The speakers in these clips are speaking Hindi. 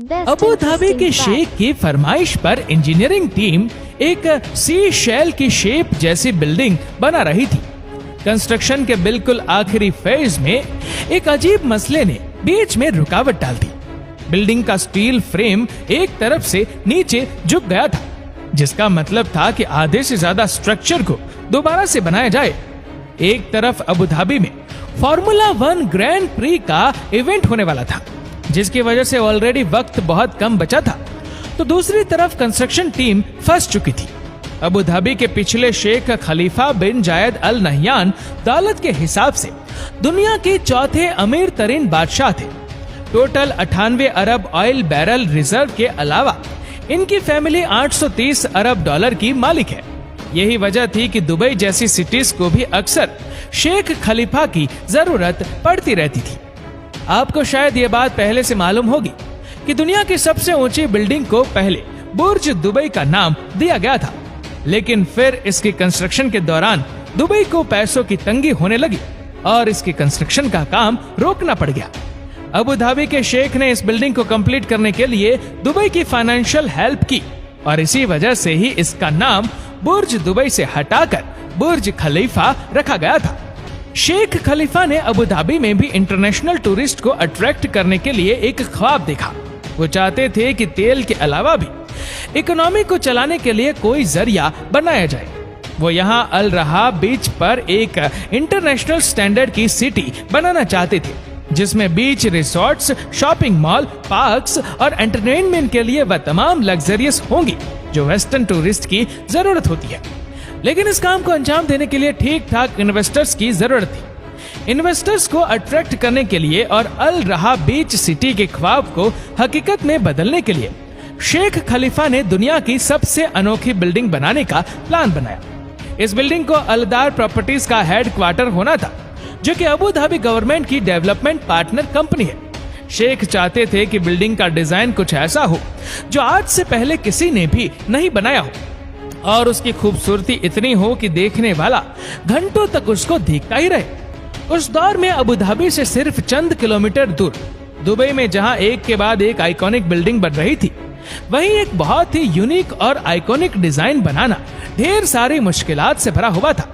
अबू धाबी के शेख की फरमाइश पर इंजीनियरिंग टीम एक सी शेल की शेप जैसी बिल्डिंग बना रही थी। कंस्ट्रक्शन के बिल्कुल आखिरी फेज में एक अजीब मसले ने बीच में रुकावट डाल दी। बिल्डिंग का स्टील फ्रेम एक तरफ से नीचे झुक गया था, जिसका मतलब था कि आधे से ज्यादा स्ट्रक्चर को दोबारा से बनाया जाए। एक तरफ अबू धाबी में फॉर्मूला 1 ग्रैंड प्री का इवेंट होने वाला था, जिसकी वजह से ऑलरेडी वक्त बहुत कम बचा था, तो दूसरी तरफ कंस्ट्रक्शन टीम फंस चुकी थी। अबू धाबी के पिछले शेख खलीफा बिन जायद अल नहयान दौलत के हिसाब से दुनिया के चौथे अमीर तरीन बादशाह थे। टोटल 98 अरब ऑयल बैरल रिजर्व के अलावा इनकी फैमिली 830 अरब डॉलर की मालिक है। यही वजह थी कि दुबई जैसी सिटीज को भी अक्सर शेख खलीफा की जरूरत पड़ती रहती थी। आपको शायद ये बात पहले से मालूम होगी कि दुनिया की सबसे ऊंची बिल्डिंग को पहले बुर्ज दुबई का नाम दिया गया था, लेकिन फिर इसकी कंस्ट्रक्शन के दौरान दुबई को पैसों की तंगी होने लगी और इसकी कंस्ट्रक्शन का काम रोकना पड़ गया। अबू धाबी के शेख ने इस बिल्डिंग को कंप्लीट करने के लिए दुबई की फाइनेंशियल हेल्प की और इसी वजह से ही इसका नाम बुर्ज दुबई से हटाकर बुर्ज खलीफा रखा गया था। शेख खलीफा ने अबू धाबी में भी इंटरनेशनल टूरिस्ट को अट्रैक्ट करने के लिए एक ख्वाब देखा। वो चाहते थे कि तेल के अलावा भी इकोनॉमी को चलाने के लिए कोई जरिया बनाया जाए। वो यहाँ अल रहा बीच पर एक इंटरनेशनल स्टैंडर्ड की सिटी बनाना चाहते थे, जिसमें बीच रिसोर्ट्स, शॉपिंग मॉल, पार्क्स और एंटरटेनमेंट के लिए वह तमाम लग्जरियस होंगी जो वेस्टर्न टूरिस्ट की जरूरत होती है। लेकिन इस काम को अंजाम देने के लिए ठीक ठाक इन्वेस्टर्स की जरूरत थी। इन्वेस्टर्स को अट्रैक्ट करने के लिए और अल रहा बीच सिटी के ख्वाब को हकीकत में बदलने के लिए शेख खलीफा ने दुनिया की सबसे अनोखी बिल्डिंग बनाने का प्लान बनाया। इस बिल्डिंग को अलदार प्रॉपर्टीज का हेडक्वार्टर होना था, जो कि अबू धाबी गवर्नमेंट की डेवलपमेंट पार्टनर कंपनी है। शेख चाहते थे कि बिल्डिंग का डिजाइन कुछ ऐसा हो जो आज से पहले किसी ने भी नहीं बनाया हो और उसकी खूबसूरती इतनी हो कि देखने वाला घंटों तक उसको देखता ही रहे। उस दौर में अबू धाबी से सिर्फ चंद किलोमीटर दूर दुबई में जहां एक के बाद एक आइकॉनिक बिल्डिंग बन रही थी, वहीं एक बहुत ही यूनिक और आइकॉनिक डिजाइन बनाना ढेर सारी मुश्किलात से भरा हुआ था।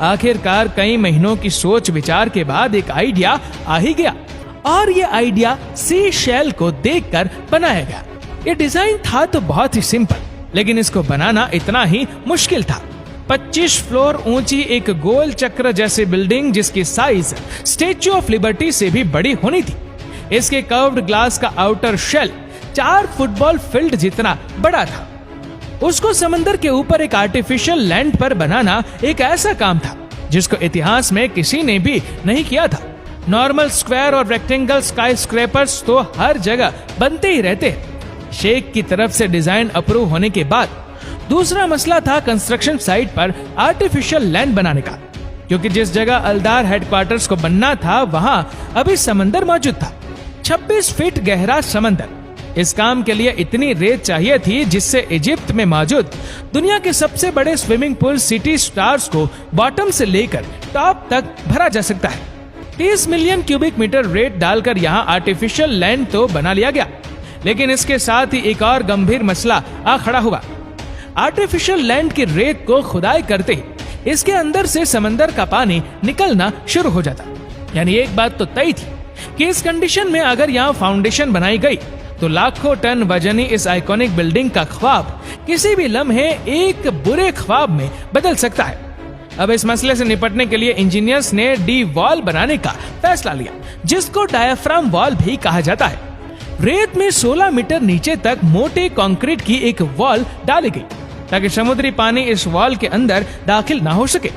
आखिरकार कई महीनों की सोच विचार के बाद एक आइडिया आ ही गया और ये आइडिया सी शेल को देखकर बनाया गया। ये डिजाइन था तो बहुत ही सिंपल, लेकिन इसको बनाना इतना ही मुश्किल था। 25 फ्लोर ऊंची एक गोल चक्र जैसी बिल्डिंग, जिसकी साइज स्टेच्यू ऑफ लिबर्टी से भी बड़ी होनी थी। इसके कर्व्ड ग्लास का आउटर शेल 4 फुटबॉल फील्ड जितना बड़ा था। उसको समंदर के ऊपर एक आर्टिफिशियल लैंड पर बनाना एक ऐसा काम था जिसको इतिहास में किसी ने भी नहीं किया था। नॉर्मल स्क्वायर और रेक्टेंगल स्काई स्क्रैपर्स तो हर जगह बनते ही रहते हैं। शेख की तरफ से डिजाइन अप्रूव होने के बाद दूसरा मसला था कंस्ट्रक्शन साइट पर आर्टिफिशियल लैंड बनाने का, क्योंकि जिस जगह अलदार हेडक्वार्टर्स को बनना था वहां अभी समंदर मौजूद था, 26 फीट गहरा समंदर। इस काम के लिए इतनी रेत चाहिए थी जिससे इजिप्ट में मौजूद दुनिया के सबसे बड़े स्विमिंग पूल सिटी स्टार्स को बॉटम से लेकर टॉप तक भरा जा सकता है। 30 मिलियन क्यूबिक मीटर रेत डालकर यहाँ आर्टिफिशियल लैंड तो बना लिया गया, लेकिन इसके साथ ही एक और गंभीर मसला आ खड़ा हुआ। आर्टिफिशियल लैंड की रेत को खुदाई करते ही इसके अंदर से समंदर का पानी निकलना शुरू हो जाता। यानी एक बात तो तय थी कि इस कंडीशन में अगर यहाँ फाउंडेशन बनाई गई तो लाखों टन वजनी इस आइकॉनिक बिल्डिंग का ख्वाब किसी भी लम्हे एक बुरे ख्वाब में बदल सकता है। अब इस मसले से निपटने के लिए इंजीनियर्स ने डी वॉल बनाने का फैसला लिया, जिसको डायाफ्राम वॉल भी कहा जाता है। रेत में 16 मीटर नीचे तक मोटे कंक्रीट की एक वॉल डाली गई ताकि समुद्री पानी इस वॉल के अंदर दाखिल ना हो सके।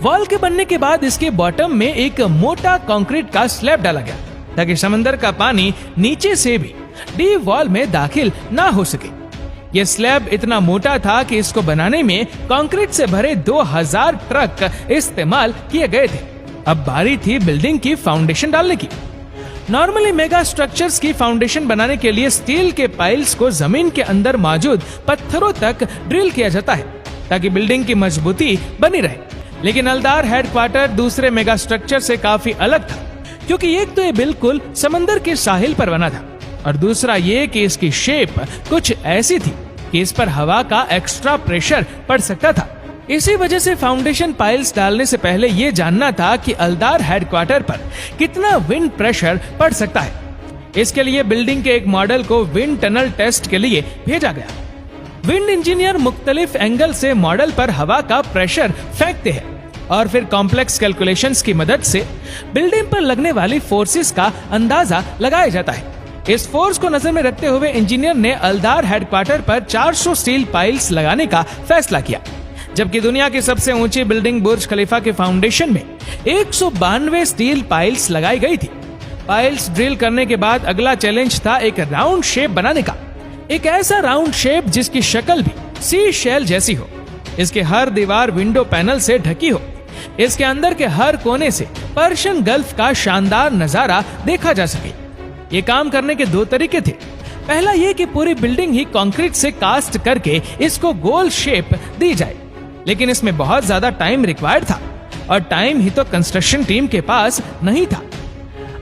वॉल के बनने के बाद इसके बॉटम में एक मोटा कंक्रीट का स्लैब डाला गया ताकि समंदर का पानी नीचे से भी डी वॉल में दाखिल ना हो सके। यह स्लैब इतना मोटा था कि इसको बनाने में कंक्रीट से भरे 2000 ट्रक इस्तेमाल किए गए थे। अब बारी थी बिल्डिंग की फाउंडेशन डालने की। नॉर्मली मेगा स्ट्रक्चर्स की फाउंडेशन बनाने के लिए स्टील के पाइल्स को जमीन के अंदर मौजूद पत्थरों तक ड्रिल किया जाता है ताकि बिल्डिंग की मजबूती बनी रहे। लेकिन अलदार हेडक्वार्टर दूसरे मेगा स्ट्रक्चर से काफी अलग था, क्योंकि एक तो ये बिल्कुल समंदर के साहिल पर बना था और दूसरा ये कि इसकी शेप कुछ ऐसी थी कि इस पर हवा का एक्स्ट्रा प्रेशर पड़ सकता था। इसी वजह से फाउंडेशन पाइल्स डालने से पहले ये जानना था कि अल्दार हेडक्वार्टर पर कितना विंड प्रेशर पड़ सकता है। इसके लिए बिल्डिंग के एक मॉडल को विंड टनल टेस्ट के लिए भेजा गया। विंड इंजीनियर मुख्तलिफ एंगल से मॉडल पर हवा का प्रेशर फेंकते हैं और फिर कॉम्प्लेक्स कैलकुलेशंस की मदद से बिल्डिंग पर लगने वाली फोर्सेस का अंदाजा लगाया जाता है। इस फोर्स को नजर में रखते हुए इंजीनियर ने अल्दार हेडक्वार्टर पर 400 स्टील पाइल्स लगाने का फैसला किया, जबकि दुनिया की सबसे ऊंची बिल्डिंग बुर्ज खलीफा के फाउंडेशन में 192 स्टील पाइल्स लगाई गई थी। पाइल्स ड्रिल करने के बाद अगला चैलेंज था एक राउंड शेप बनाने का, एक ऐसा राउंड शेप जिसकी शक्ल भी सी शेल जैसी हो, इसके हर दीवार विंडो पैनल से ढकी हो, इसके अंदर के हर कोने से पर्शियन गल्फ का शानदार नजारा देखा जा सके। ये काम करने के दो तरीके थे। पहला ये कि पूरी बिल्डिंग ही कंक्रीट से कास्ट करके इसको गोल शेप दी जाए, लेकिन इसमें बहुत ज्यादा टाइम रिक्वायर्ड था और टाइम ही तो कंस्ट्रक्शन टीम के पास नहीं था।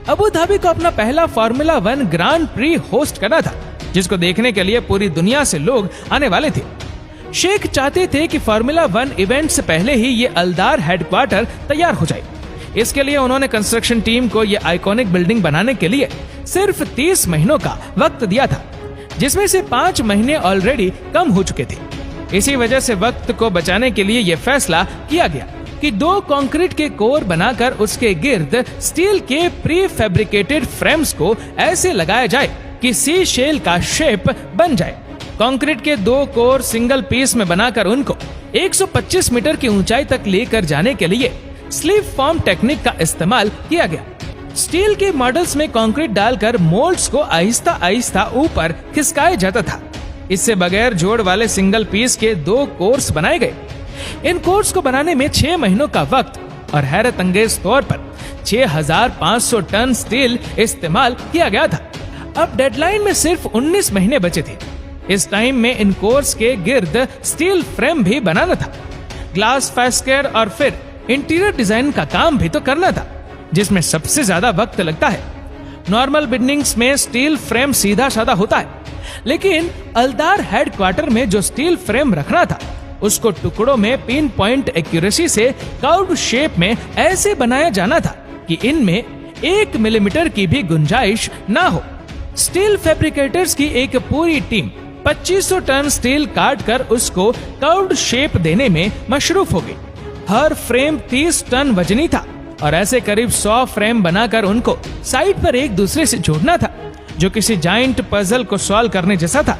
अबू धाबी को अपना पहला फार्मूला 1 ग्रांड प्री होस्ट करना था, जिसको देखने के लिए पूरी दुनिया से लोग आने वाले थे। शेख चाहते थे कि फार्मूला 1 इवेंट से पहले ही ये अल्दार हेडक्वार्टर तैयार हो जाए। इसके लिए उन्होंने कंस्ट्रक्शन टीम को ये आइकॉनिक बिल्डिंग बनाने के लिए सिर्फ 30 महीनों का वक्त दिया था, जिसमें से 5 महीने ऑलरेडी कम हो चुके थे। इसी वजह से वक्त को बचाने के लिए यह फैसला किया गया कि 2 कंक्रीट के कोर बनाकर उसके गिर्द स्टील के प्री फैब्रिकेटेड फ्रेम्स को ऐसे लगाया जाए कि सी शेल का शेप बन जाए। कंक्रीट के 2 कोर सिंगल पीस में बनाकर उनको 125 मीटर की ऊंचाई तक लेकर जाने के लिए स्लीप फॉर्म टेक्निक का इस्तेमाल किया गया। स्टील के मॉडल्स में कंक्रीट डालकर मोल्ड्स को आहिस्ता आहिस्ता ऊपर खिसकाया जाता था। इससे बगैर जोड़ वाले सिंगल पीस के 2 कोर्स बनाए गए। इन कोर्स को बनाने में 6 महीनों का वक्त और हैरत अंगेज तौर पर 6500 टन स्टील इस्तेमाल किया गया था। अब डेडलाइन में सिर्फ 19 महीने बचे थे। इस टाइम में इन कोर्स के गिर्द स्टील फ्रेम भी बनाना था, ग्लास फास्केर और फिर इंटीरियर डिजाइन का काम भी तो करना था, जिसमें सबसे ज्यादा वक्त लगता है। नॉर्मल बिल्डिंग्स में स्टील फ्रेम सीधा साधा होता है, लेकिन अल्दार हेडक्वार्टर में जो स्टील फ्रेम रखना था उसको टुकड़ों में पिन पॉइंट एक्यूरेसी से कर्व्ड शेप में ऐसे बनाया जाना था कि इनमें 1 मिलीमीटर की भी गुंजाइश ना हो। स्टील फैब्रिकेटर्स की एक पूरी टीम 2500 टन स्टील काट कर उसको कर्व्ड शेप देने में मशरूफ हो गई। हर फ्रेम 30 टन वजनी था और ऐसे करीब 100 फ्रेम बनाकर उनको साइड पर एक दूसरे से जोड़ना था, जो किसी जाइंट पजल को सॉल्व करने जैसा था।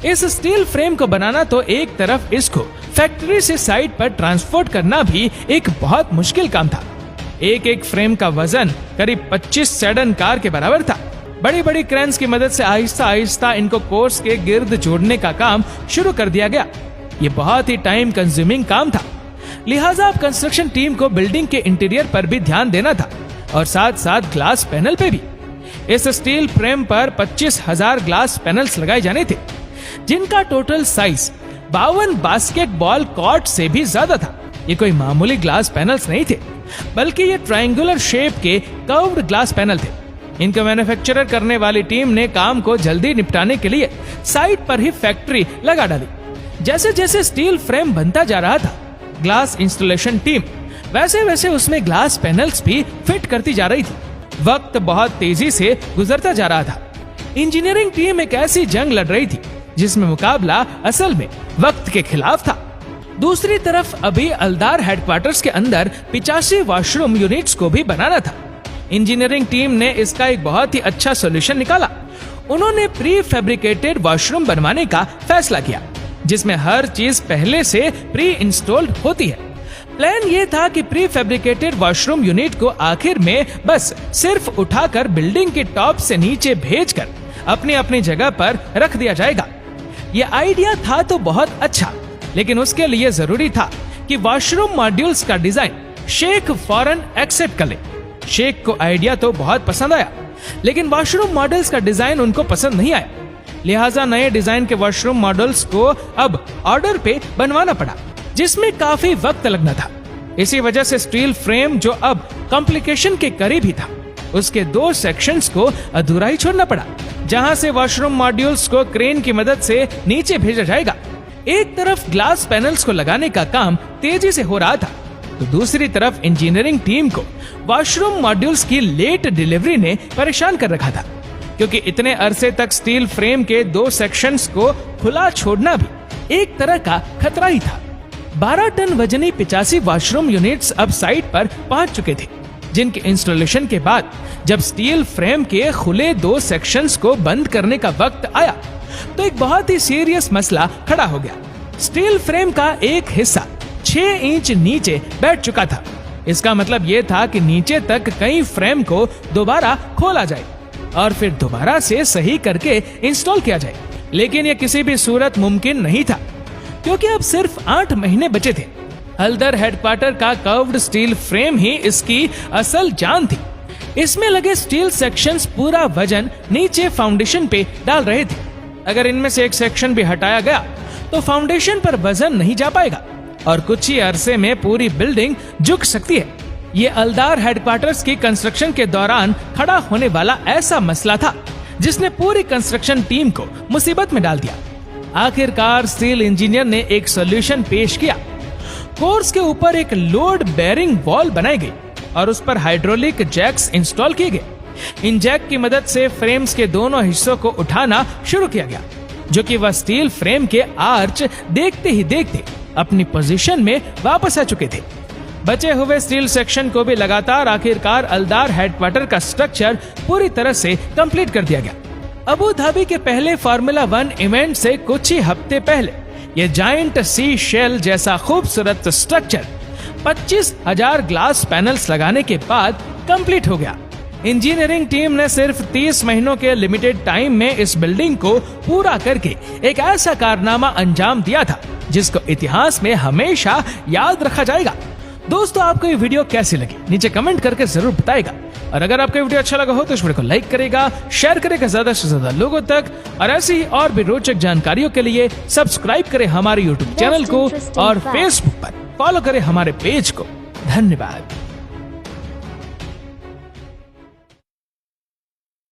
इस स्टील फ्रेम को बनाना तो एक तरफ, इसको फैक्ट्री से साइट पर ट्रांसपोर्ट करना भी एक बहुत मुश्किल काम था। एक फ्रेम का वजन करीब 25 सेडन कार के बराबर था। बड़ी बड़ी क्रेन्स की मदद से आहिस्ता आहिस्ता इनको कोर्स के गिर्द जोड़ने का काम शुरू कर दिया गया। ये बहुत ही टाइम कंज्यूमिंग काम था, लिहाजा अब कंस्ट्रक्शन टीम को बिल्डिंग के इंटीरियर पर भी ध्यान देना था और साथ साथ ग्लास पैनल पे भी। इस स्टील फ्रेम पर 25,000 ग्लास पैनल्स लगाए जाने थे, जिनका टोटल साइज 52 बास्केटबॉल कोर्ट से भी ज्यादा था। ये कोई मामूली ग्लास पैनल्स नहीं थे, बल्कि ये ट्रायंगुलर शेप के कर्व्ड ग्लास पैनल थे। इनको मैन्युफैक्चरर करने वाली टीम ने काम को जल्दी निपटाने के लिए साइट पर ही फैक्ट्री लगा डाली। जैसे जैसे स्टील फ्रेम बनता जा रहा था, ग्लास इंस्टॉलेशन टीम वैसे वैसे उसमें ग्लास पैनल्स भी फिट करती जा रही थी। वक्त बहुत तेजी से गुजरता जा रहा था। इंजीनियरिंग टीम एक ऐसी जंग लड़ रही थी जिसमें मुकाबला असल में वक्त के खिलाफ था। दूसरी तरफ अभी अल्दार हेडक्वार्टर्स के अंदर 85 वॉशरूम यूनिट्स को भी बनाना था। इंजीनियरिंग टीम ने इसका एक बहुत ही अच्छा सॉल्यूशन निकाला। उन्होंने प्री फैब्रिकेटेड वॉशरूम बनवाने का फैसला किया, जिसमें हर चीज पहले से प्री इंस्टॉल्ड होती है। प्लान ये था कि प्री फैब्रिकेटेड वॉशरूम यूनिट को आखिर में बस सिर्फ उठाकर बिल्डिंग के टॉप से नीचे भेजकर अपनी अपनी जगह पर रख दिया जाएगा। ये आइडिया था तो बहुत अच्छा, लेकिन उसके लिए जरूरी था कि वॉशरूम मॉड्यूल्स का डिजाइन शेख फौरन एक्सेप्ट कर ले। शेख को आइडिया तो बहुत पसंद आया, लेकिन वॉशरूम मॉडल्स का डिजाइन उनको पसंद नहीं आया। लिहाजा नए डिजाइन के वॉशरूम मॉडल्स को अब ऑर्डर पे बनवाना पड़ा, जिसमें काफी वक्त लगना था। इसी वजह से स्टील फ्रेम जो अब कॉम्प्लिकेशन के करीब ही था, उसके 2 सेक्शंस को अधूरा ही छोड़ना पड़ा, जहां से वॉशरूम मॉड्यूल्स को क्रेन की मदद से नीचे भेजा जाएगा। एक तरफ ग्लास पैनल्स को लगाने का काम तेजी से हो रहा था, तो दूसरी तरफ इंजीनियरिंग टीम को वॉशरूम मॉड्यूल्स की लेट डिलीवरी ने परेशान कर रखा था, क्योंकि इतने अरसे तक स्टील फ्रेम के 2 सेक्शंस को खुला छोड़ना भी एक तरह का खतरा ही था। 12 टन वजनी 85 वॉशरूम यूनिट्स अब साइट पर पहुंच चुके थे, जिनके इंस्टॉलेशन के बाद जब स्टील फ्रेम के खुले 2 सेक्शंस को बंद करने का वक्त आया, तो एक बहुत ही सीरियस मसला खड़ा हो गया। स्टील फ्रेम का एक हिस्सा 6 इंच नीचे बैठ चुका था। इसका मतलब ये था कि नीचे तक कई फ्रेम को दोबारा खोला जाए और फिर दोबारा से सही करके इंस्टॉल किया जाए, लेकिन यह किसी भी सूरत मुमकिन नहीं था, क्योंकि अब सिर्फ 8 महीने बचे थे। हल्दर हेडक्वार्टर का कर्व्ड स्टील फ्रेम ही इसकी असल जान थी। इसमें लगे स्टील सेक्शंस पूरा वजन नीचे फाउंडेशन पे डाल रहे थे। अगर इनमें से एक सेक्शन भी हटाया गया तो फाउंडेशन पर वजन नहीं जा पाएगा और कुछ ही अरसे में पूरी बिल्डिंग झुक सकती है। ये हल्दर हेडक्वार्टर्स की कंस्ट्रक्शन के दौरान खड़ा होने वाला ऐसा मसला था जिसने पूरी कंस्ट्रक्शन टीम को मुसीबत में डाल दिया। आखिरकार स्टील इंजीनियर ने एक सॉल्यूशन पेश किया। कोर्स के ऊपर एक लोड बेयरिंग वॉल बनाई गई और उस पर हाइड्रोलिक जैक्स इंस्टॉल किए गए। इन जैक की मदद से फ्रेम्स के दोनों हिस्सों को उठाना शुरू किया गया, जो कि वह स्टील फ्रेम के आर्च देखते ही देखते अपनी पोजीशन में वापस आ चुके थे। बचे हुए स्टील सेक्शन को भी लगातार आखिरकार हल्दर हेडक्वार्टर का स्ट्रक्चर पूरी तरह से कंप्लीट कर दिया गया। अबू धाबी के पहले फार्मूला 1 इवेंट से कुछ ही हफ्ते पहले ये जायंट सी शेल जैसा खूबसूरत स्ट्रक्चर 25,000 ग्लास पैनल्स लगाने के बाद कंप्लीट हो गया। इंजीनियरिंग टीम ने सिर्फ 30 महीनों के लिमिटेड टाइम में इस बिल्डिंग को पूरा करके एक ऐसा कारनामा अंजाम दिया था जिसको इतिहास में हमेशा याद रखा जाएगा। दोस्तों, आपको ये वीडियो कैसी लगी नीचे कमेंट करके जरूर बताएगा, और अगर आपको वीडियो अच्छा लगा हो तो इस वीडियो को लाइक करेगा, शेयर करेगा ज्यादा से ज्यादा लोगों तक, और ऐसी ही और भी रोचक जानकारियों के लिए सब्सक्राइब करें हमारे YouTube चैनल को और Facebook पर फॉलो करें हमारे पेज को। धन्यवाद।